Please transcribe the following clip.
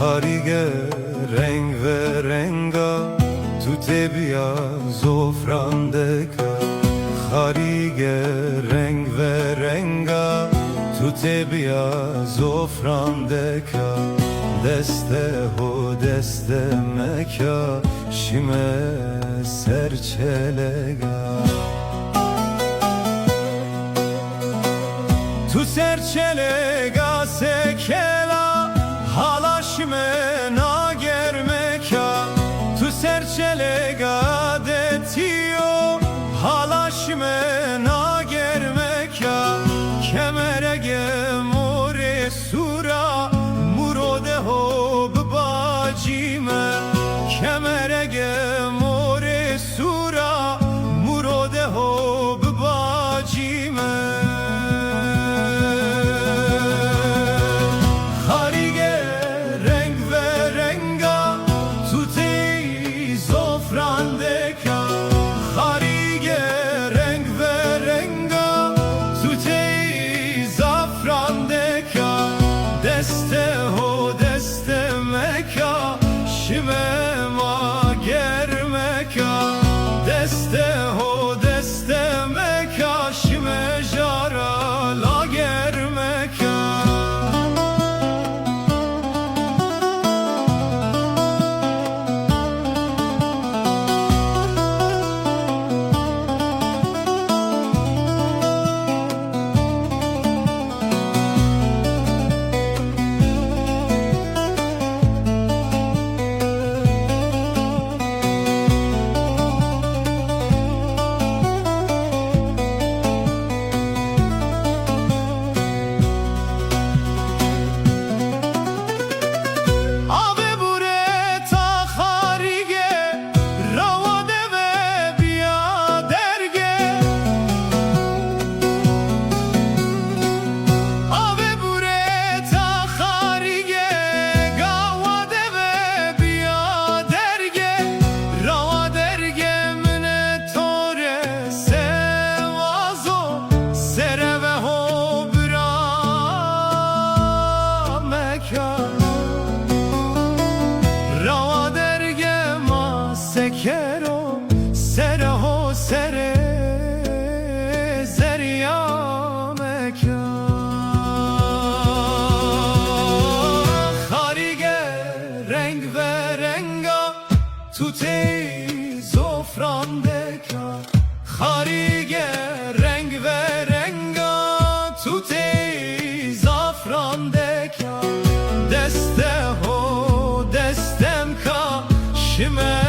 خاریگه رنگ و رنگا تو تبیا زفران دکا خاریگه رنگ و رنگا تو تبیا زفران دکا دسته و دسته مکا شیمه سرچلگا تو سرچلگا سکلا حالا شیمه ناگرمکا تو سرچلگا دتیو حالا شیمه ناگرمکا کمرگه موری سورا مروده هو بباجیمه کمرگه موری سورا مروده هو بباجیمه خاریگه رنگ و رنگا تو تی زفرانده که خاریگه رنگ و رنگا تو تی زفرانده که دسته و دسته مکا شیمه ما گرمکا دسته و دسته مکا شیمه جارا لا گرمکا روا درگه ما سکرو سره و سره زریامکا خاریگه رنگ و رنگا تو تی زفرانده که خاریگه رنگ و رنگا تو تی زفرانده که دسته و دستم که شیمه